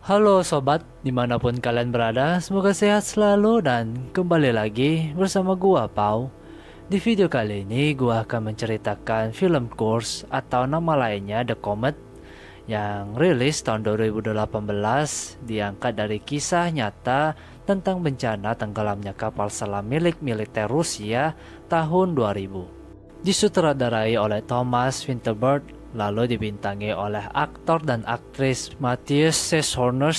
Halo sobat, dimanapun kalian berada, semoga sehat selalu dan kembali lagi bersama gua Pau. Di video kali ini gua akan menceritakan film Kursk atau nama lainnya The Comet yang rilis tahun 2018, diangkat dari kisah nyata tentang bencana tenggelamnya kapal selam milik militer Rusia tahun 2000. Disutradarai oleh Thomas Vinterberg, lalu dibintangi oleh aktor dan aktris Matthias Schorner,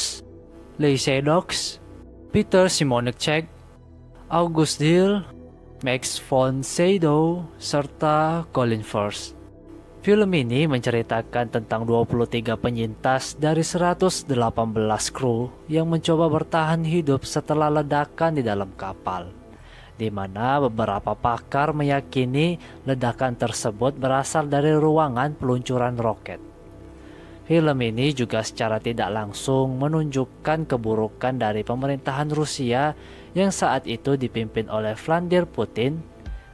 Lee Seydoux, Peter Simonicek, August Dill, Max von Sydow, serta Colin Firth. Film ini menceritakan tentang 23 penyintas dari 118 kru yang mencoba bertahan hidup setelah ledakan di dalam kapal, di mana beberapa pakar meyakini ledakan tersebut berasal dari ruangan peluncuran roket. Film ini juga secara tidak langsung menunjukkan keburukan dari pemerintahan Rusia yang saat itu dipimpin oleh Vladimir Putin,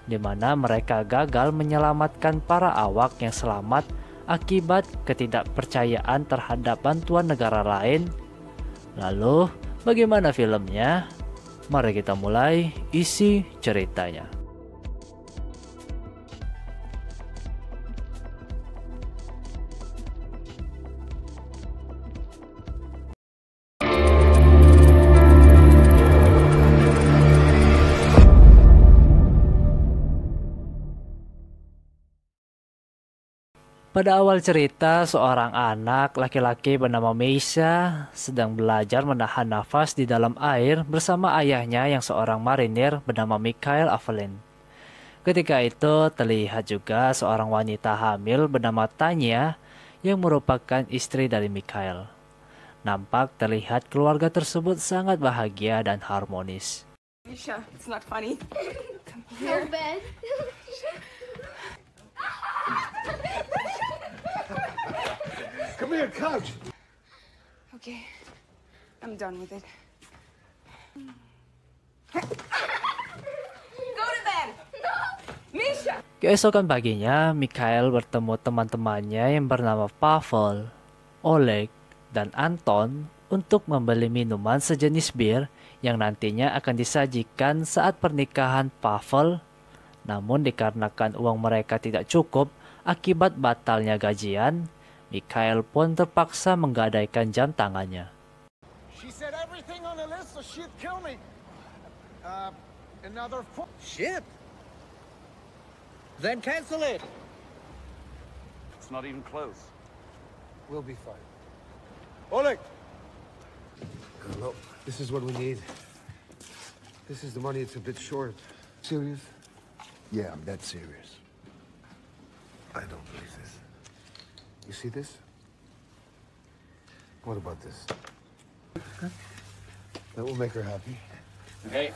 di mana mereka gagal menyelamatkan para awak yang selamat akibat ketidakpercayaan terhadap bantuan negara lain. Lalu, bagaimana filmnya? Mari kita mulai isi ceritanya. Pada awal cerita, seorang anak laki-laki bernama Meisha sedang belajar menahan nafas di dalam air bersama ayahnya yang seorang marinir bernama Mikhail Avelin. Ketika itu terlihat juga seorang wanita hamil bernama Tanya yang merupakan istri dari Mikhail. Nampak terlihat keluarga tersebut sangat bahagia dan harmonis. Misha, it's not funny. Come So here. bad. Come here, couch. Okay, I'm done with it. Go to bed. No, Misha. Keesokan paginya, Mikhail bertemu teman-temannya yang bernama Pavel, Oleg, dan Anton untuk membeli minuman sejenis bir yang nantinya akan disajikan saat pernikahan Pavel. Namun dikarenakan uang mereka tidak cukup akibat batalnya gajian, Mikhail pun terpaksa menggadaikan jam tangannya. She said everything on the list, so she'd kill me. Another Shit. Then cancel it. It's not even close. We'll be fine. Oleg! Look, this is what we need. This is the money, it's a bit short. Serious? Yeah, I'm that serious. I don't believe this. You see this? What about this? That will make her happy. Hey,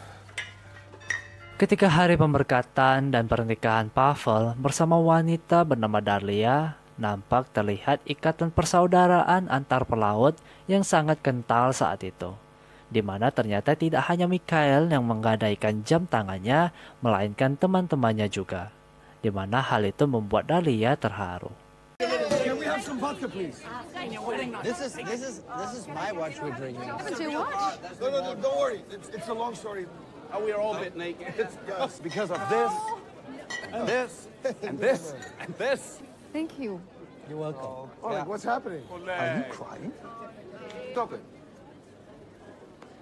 Ketika hari pemberkatan dan pernikahan Pavel bersama wanita bernama Darlia, nampak terlihat ikatan persaudaraan antar pelaut yang sangat kental saat itu, di mana ternyata tidak hanya Mikhail yang menggadaikan jam tangannya, melainkan teman-temannya juga, di mana hal itu membuat Darlia terharu. Can we have some vodka, please? This is my watch we're drinking. No, don't worry. It's a long story. we are all a bit naked. Yes, because of this, and this, and this, and this. Thank you. You're welcome. Oleg, what's happening? Are you crying? Stop it.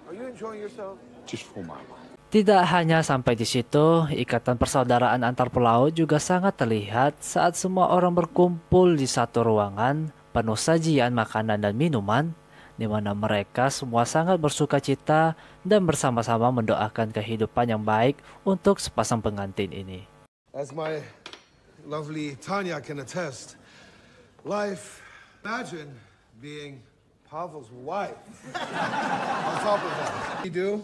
Are you enjoying yourself? Just for my mind. Tidak hanya sampai di situ, ikatan persaudaraan antar pelaut juga sangat terlihat saat semua orang berkumpul di satu ruangan penuh sajian makanan dan minuman, di mana mereka semua sangat bersuka cita dan bersama-sama mendoakan kehidupan yang baik untuk sepasang pengantin ini. As my lovely Tanya can attest, life, imagine being Pavel's wife. On top of that, you do?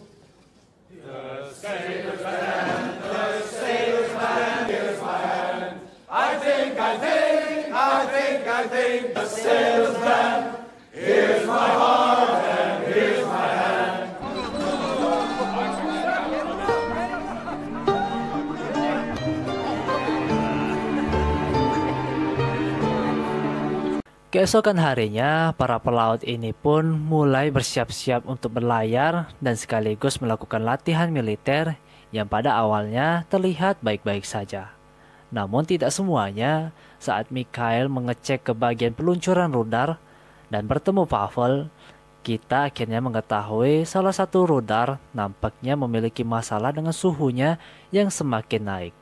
Keesokan harinya, para pelaut ini pun mulai bersiap-siap untuk berlayar dan sekaligus melakukan latihan militer yang pada awalnya terlihat baik-baik saja. Namun tidak semuanya. Saat Mikhail mengecek ke bagian peluncuran rudal dan bertemu Pavel, kita akhirnya mengetahui salah satu rudal nampaknya memiliki masalah dengan suhunya yang semakin naik.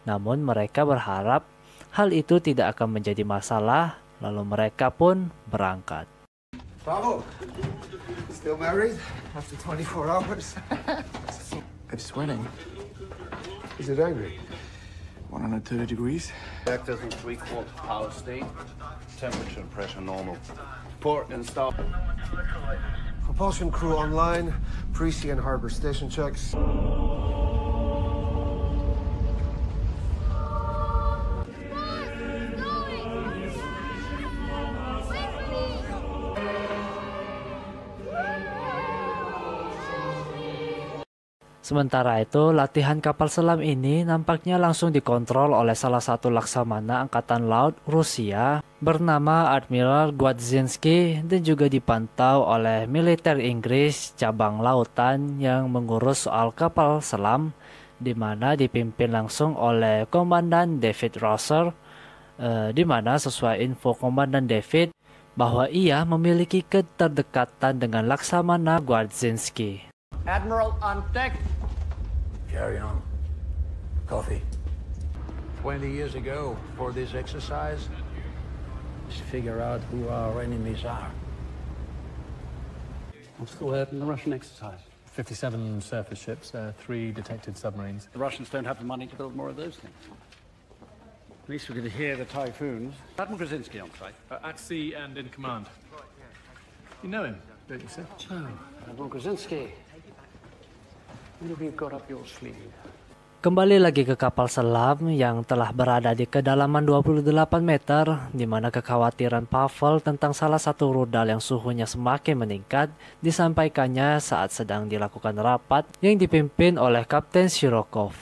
Namun mereka berharap hal itu tidak akan menjadi masalah. Lalu mereka pun berangkat. Pavel, still married after 24 hours? It's sweating. Is it angry? 130 degrees. Reactors in 3/4 power state. Temperature and pressure normal. Port and stop. Propulsion crew online. Pre-sea and harbor station checks. Sementara itu, latihan kapal selam ini nampaknya langsung dikontrol oleh salah satu laksamana Angkatan Laut Rusia bernama Admiral Gwadzinski dan juga dipantau oleh militer Inggris cabang lautan yang mengurus soal kapal selam, di mana dipimpin langsung oleh Komandan David Rosser, di mana sesuai info Komandan David bahwa ia memiliki keterdekatan dengan laksamana Gwadzinski. Admiral on deck. Carry on. Coffee. 20 years ago, for this exercise, is figure out who our enemies are. What's the word in the Russian exercise? 57 surface ships, 3 detected submarines. The Russians don't have the money to build more of those things. At least we could hear the typhoons. Admiral Krasinski on site. At sea and in command. You know him, don't you, sir? Oh, Admiral Krasinski. What have you got up your sleeve? Kembali lagi ke kapal selam yang telah berada di kedalaman 28 meter, di mana kekhawatiran Pavel tentang salah satu rudal yang suhunya semakin meningkat disampaikannya saat sedang dilakukan rapat yang dipimpin oleh Kapten Shirokov.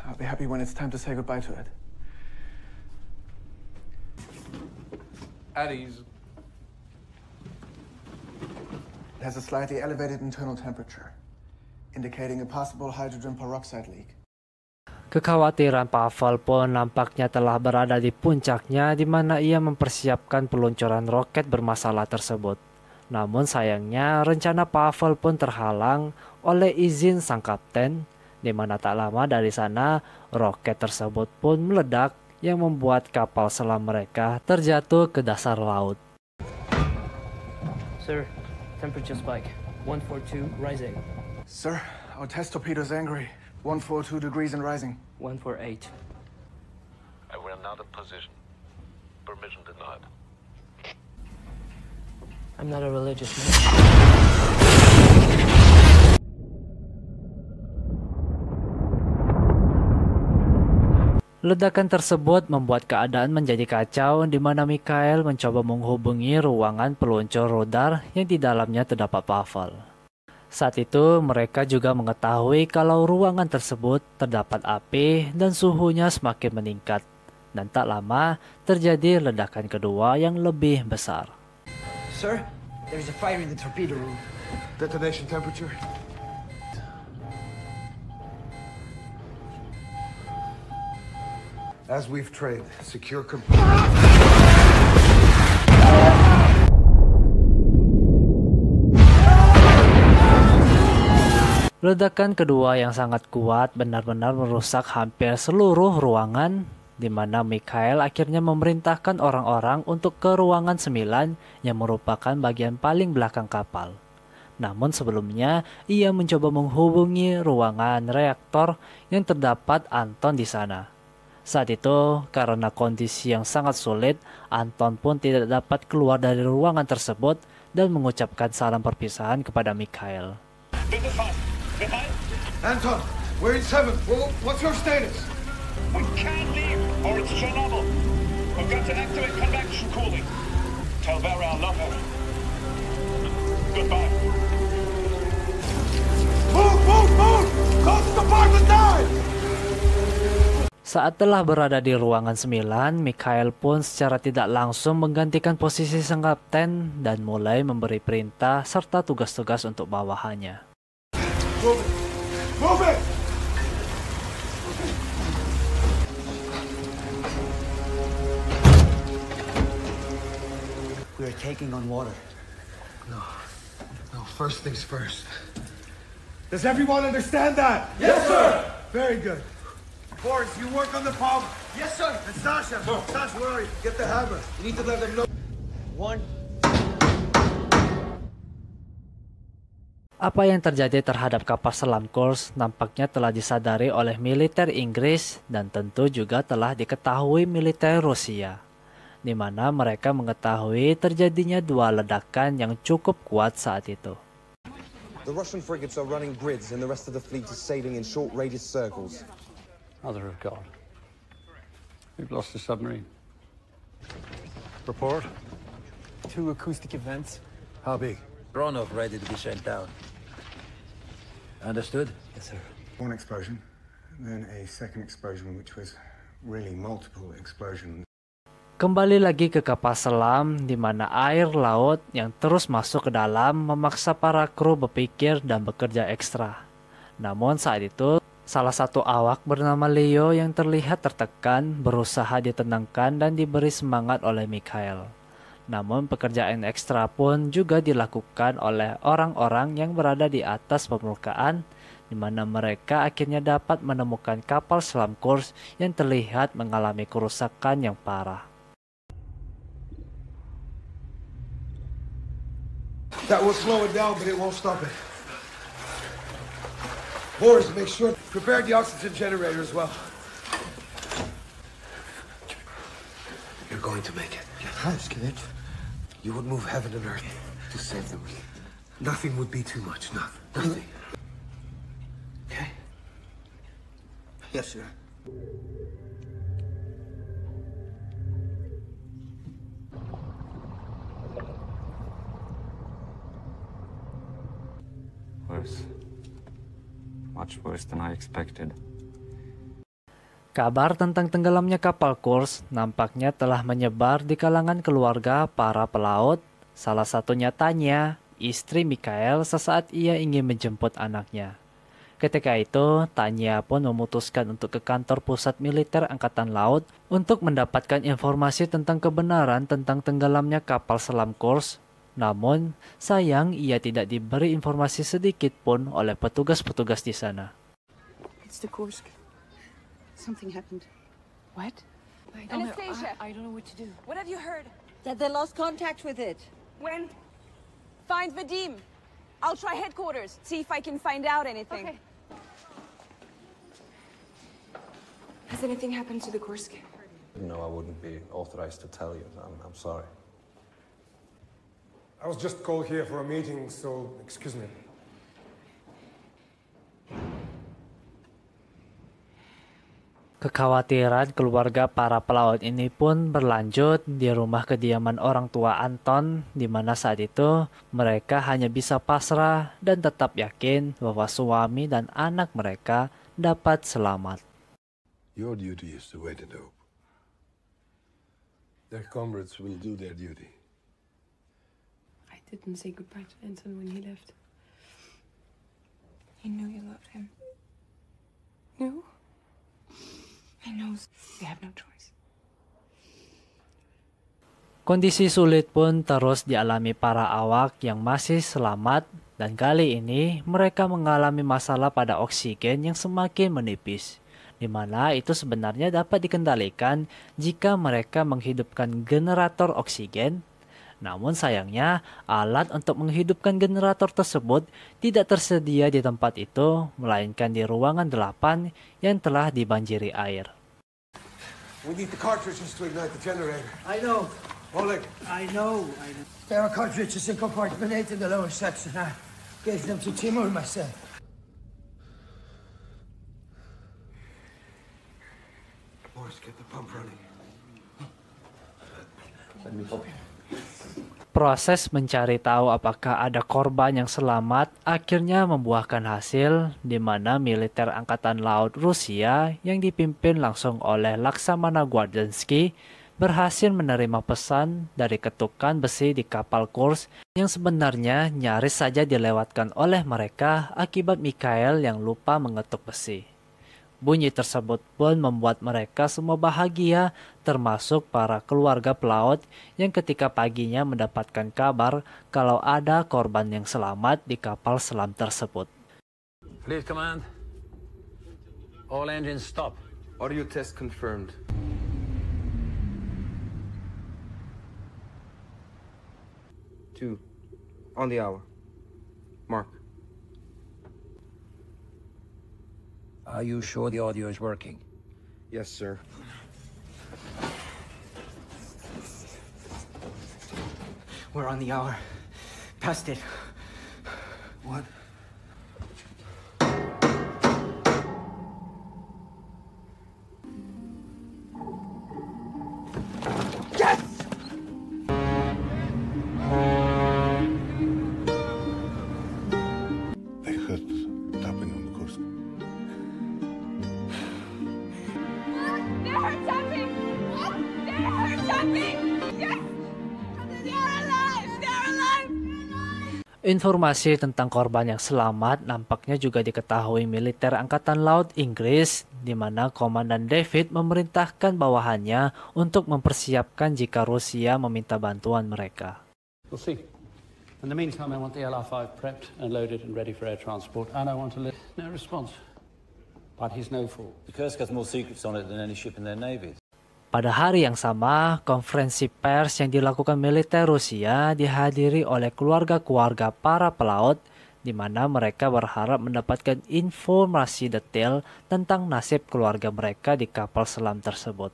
I'll be happy when it's time to say goodbye to it. At ease. It has a slightly elevated internal temperature, indicating a possible hydrogen peroxide leak. Kekhawatiran Pavel pun nampaknya telah berada di puncaknya di mana ia mempersiapkan peluncuran roket bermasalah tersebut. Namun sayangnya rencana Pavel pun terhalang oleh izin sang kapten, di mana tak lama dari sana roket tersebut pun meledak yang membuat kapal selam mereka terjatuh ke dasar laut. Sir, temperature spike. 142 rising. Sir, our test torpedo's angry. 142 degrees and rising. 148. We are not in position. Permission denied. I'm not a religious man. Ledakan tersebut membuat keadaan menjadi kacau di mana Mikhail mencoba menghubungi ruangan peluncur rudal yang di dalamnya terdapat Pavel. Saat itu mereka juga mengetahui kalau ruangan tersebut terdapat api dan suhunya semakin meningkat. Dan tak lama terjadi ledakan kedua yang lebih besar. Sir, there's a fire in the torpedo room. Detonation temperature? As we've trained, secure Ledakan kedua yang sangat kuat benar-benar merusak hampir seluruh ruangan, di mana Mikhail akhirnya memerintahkan orang-orang untuk ke ruangan 9 yang merupakan bagian paling belakang kapal. Namun sebelumnya, ia mencoba menghubungi ruangan reaktor yang terdapat Anton di sana. Saat itu, karena kondisi yang sangat sulit, Anton pun tidak dapat keluar dari ruangan tersebut dan mengucapkan salam perpisahan kepada Mikhail. Anton, we're in 7. What's your status? We can't leave, or it's Chernobyl. We've got to activate convection cooling. Tell Vera I love her. Goodbye. Move! Coast compartment 9! Saat telah berada di ruangan 9, Mikhail pun secara tidak langsung menggantikan posisi sang kapten dan mulai memberi perintah serta tugas-tugas untuk bawahannya. Move it! Move it! We're taking on water. No, first things first. Does everyone understand that? Yes, sir! Very good. Boris, you work on the pump. Yes, sir. And Sasha, Sasha, where are you? Get the hammer. You need to let them know. One. Apa yang terjadi terhadap kapal selam Kursk nampaknya telah disadari oleh militer Inggris dan tentu juga telah diketahui militer Rusia, di mana mereka mengetahui terjadinya 2 ledakan yang cukup kuat saat itu. The Russian frigates are running grids and the rest of the fleet is sailing in short radius circles. Mother of God. We've lost a submarine. Report. 2 acoustic events. How big? Dronov ready to be sent down. Understood? Yes, sir. One explosion, then a second explosion, which was really multiple explosions. Kembali lagi ke kapal selam di mana air laut yang terus masuk ke dalam memaksa para kru berpikir dan bekerja ekstra. Namun saat itu, salah satu awak bernama Leo yang terlihat tertekan berusaha ditenangkan dan diberi semangat oleh Mikhail. Namun pekerjaan ekstra pun juga dilakukan oleh orang-orang yang berada di atas permukaan, di mana mereka akhirnya dapat menemukan kapal selam Kursk yang terlihat mengalami kerusakan yang parah. That will slow it down, but it won't stop it. Boris, make sure prepare the oxygen generator as well. You're going to make it. You would move heaven and earth to save them. Nothing would be too much. Nothing. Okay? Yes, sir. Worse. Much worse than I expected. Kabar tentang tenggelamnya kapal Kursk nampaknya telah menyebar di kalangan keluarga para pelaut, salah satunya Tanya, istri Mikhail sesaat ia ingin menjemput anaknya. Ketika itu, Tanya pun memutuskan untuk ke kantor pusat militer Angkatan Laut untuk mendapatkan informasi tentang kebenaran tentang tenggelamnya kapal selam Kursk. Namun, sayang ia tidak diberi informasi sedikit pun oleh petugas-petugas di sana. It's the Kursk. Something happened. What? Anastasia! I don't know what to do. What have you heard? That they lost contact with it. When? Find Vadim. I'll try headquarters, see if I can find out anything. Okay. Has anything happened to the Kursk? No, I wouldn't be authorized to tell you. I'm sorry. I was just called here for a meeting, so excuse me. Kekhawatiran keluarga para pelaut ini pun berlanjut di rumah kediaman orang tua Anton, di mana saat itu mereka hanya bisa pasrah dan tetap yakin bahwa suami dan anak mereka dapat selamat. Your duty is to wait at hope. Their comrades will do their duty. I didn't say goodbye to Anton when he left. He knew you loved him. No? He knows we have no choice. Kondisi sulit pun terus dialami para awak yang masih selamat, dan kali ini mereka mengalami masalah pada oksigen yang semakin menipis, di mana itu sebenarnya dapat dikendalikan jika mereka menghidupkan generator oksigen. Namun sayangnya, alat untuk menghidupkan generator tersebut tidak tersedia di tempat itu, melainkan di ruangan 8 yang telah dibanjiri air. We need the cartridges to ignite the generator. I know. Oleg. I know. There are cartridges in compartment 8 in the lower section. I gave them to Timur myself. Boris, get the pump running. Let me help you. Proses mencari tahu apakah ada korban yang selamat akhirnya membuahkan hasil, di mana militer Angkatan Laut Rusia yang dipimpin langsung oleh Laksamana Gwardenski berhasil menerima pesan dari ketukan besi di kapal Kursk yang sebenarnya nyaris saja dilewatkan oleh mereka akibat Mikhail yang lupa mengetuk besi. Bunyi tersebut pun membuat mereka semua bahagia, termasuk para keluarga pelaut yang ketika paginya mendapatkan kabar kalau ada korban yang selamat di kapal selam tersebut. Fleet Command, all engines stop. Audio test confirmed. Two, on the hour. Mark. Are you sure the audio is working? Yes, sir. We're on the hour. Past it. What? Yes! They heard tapping on the Kursk. They heard tapping! They heard tapping! Yes! They're alive! They're alive! Informasi tentang korban yang selamat nampaknya juga diketahui militer Angkatan Laut Inggris, di mana Komandan David memerintahkan bawahannya untuk mempersiapkan jika Rusia meminta bantuan mereka. We'll see. In the meantime, I want the LR5 prepped and loaded and ready for air transport, and I want to no response. But he's no fool. The Kursk has more secrets on it than any ship in their navies. Pada hari yang sama, konferensi pers yang dilakukan militer Rusia dihadiri oleh keluarga-keluarga para pelaut, di mana mereka berharap mendapatkan informasi detail tentang nasib keluarga mereka di kapal selam tersebut.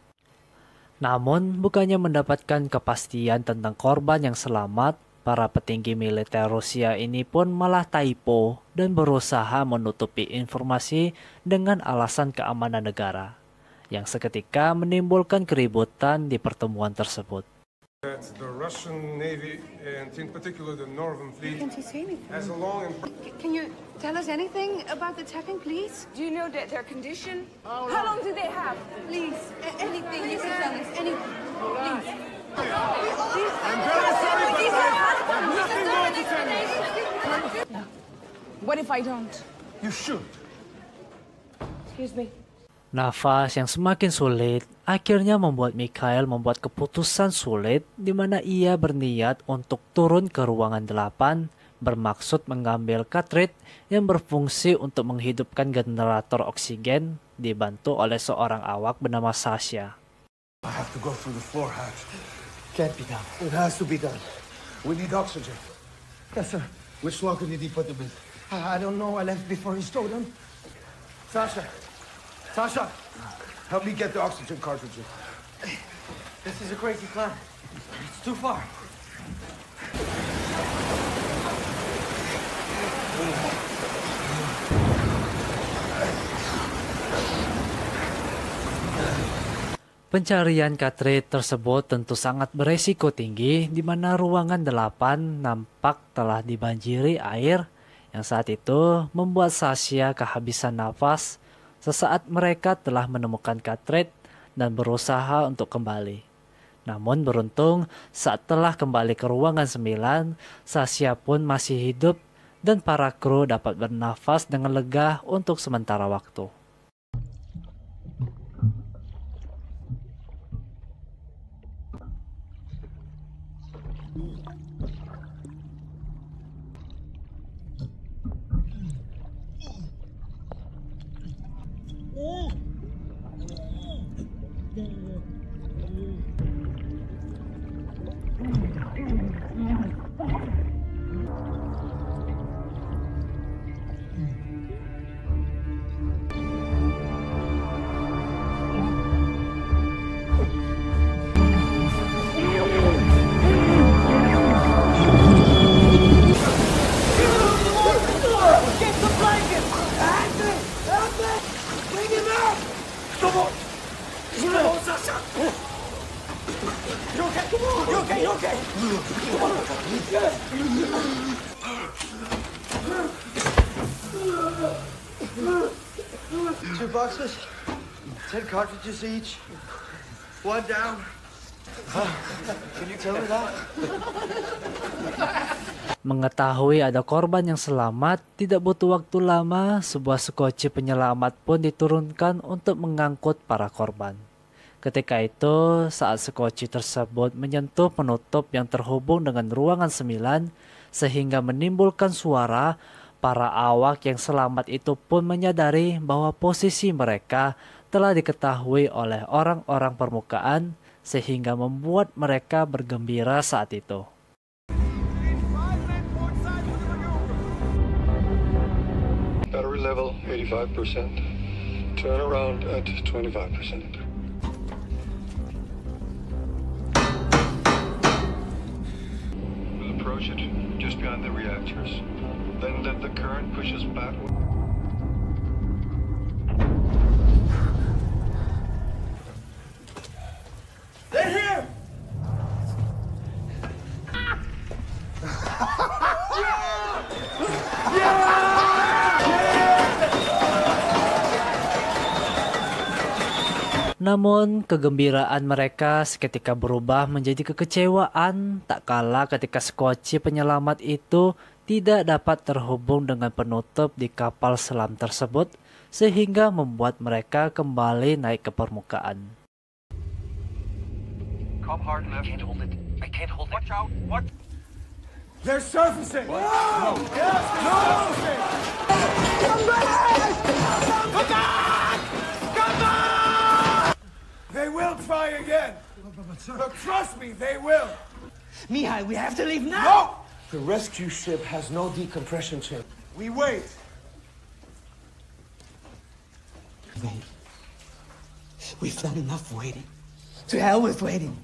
Namun, bukannya mendapatkan kepastian tentang korban yang selamat, para petinggi militer Rusia ini pun malah typo dan berusaha menutupi informasi dengan alasan keamanan negara, yang seketika menimbulkan keributan di pertemuan tersebut. The Russian Navy, and in particular the Northern Fleet, Can't you say anything? has a long and... Can you tell us anything about the tapping, please? Do you know their condition? How long do they have? Please, anything you can tell us. Anything, please. I'm very sorry, but I have nothing more to tell you. What if I don't? You should. Excuse me. Nafas yang semakin sulit akhirnya membuat Mikhail membuat keputusan sulit, di mana ia berniat untuk turun ke ruangan 8 bermaksud mengambil cartridge yang berfungsi untuk menghidupkan generator oksigen, dibantu oleh seorang awak bernama Sasha. I have to go through the floor hatch. Can't be done. It has to be done. We need oxygen. Yes, sir. Which locker did he put them in? I don't know. I left before he stole them. Sasha! Sasha! Help me get the oxygen cartridges. This is a crazy plan. It's too far. Pencarian cartridge tersebut tentu sangat beresiko tinggi, di mana ruangan 8 nampak telah dibanjiri air yang saat itu membuat Sasha kehabisan nafas sesaat mereka telah menemukan cartridge dan berusaha untuk kembali. Namun beruntung saat telah kembali ke ruangan 9, Sasha pun masih hidup dan para kru dapat bernafas dengan lega untuk sementara waktu. Two boxes, 10 cartridges each. One down. Can you tell me that? Mengetahui ada korban yang selamat, tidak butuh waktu lama, sebuah skoci penyelamat pun diturunkan untuk mengangkut para korban. Ketika itu, saat skoci tersebut menyentuh penutup yang terhubung dengan ruangan 9, sehingga menimbulkan suara, para awak yang selamat itu pun menyadari bahwa posisi mereka telah diketahui oleh orang-orang permukaan, sehingga membuat mereka bergembira saat itu. Battery level 85%. Turn around at 25%. We'll approach it just behind the reactors. Then let the current push us backward. They're here! Namun, kegembiraan mereka seketika berubah menjadi kekecewaan, tak kalah ketika skoci penyelamat itu tidak dapat terhubung dengan penutup di kapal selam tersebut, sehingga membuat mereka kembali naik ke permukaan. Come hard left. I can't hold it. I can't hold it. Watch out. What? They're surfacing! What? No! Yes, they're surfacing! Come back! Come back! Come back! They will try again. But trust me, they will. Mihai, we have to leave now! No! The rescue ship has no decompression chamber. We wait. Wait. We've done enough waiting. To hell with waiting.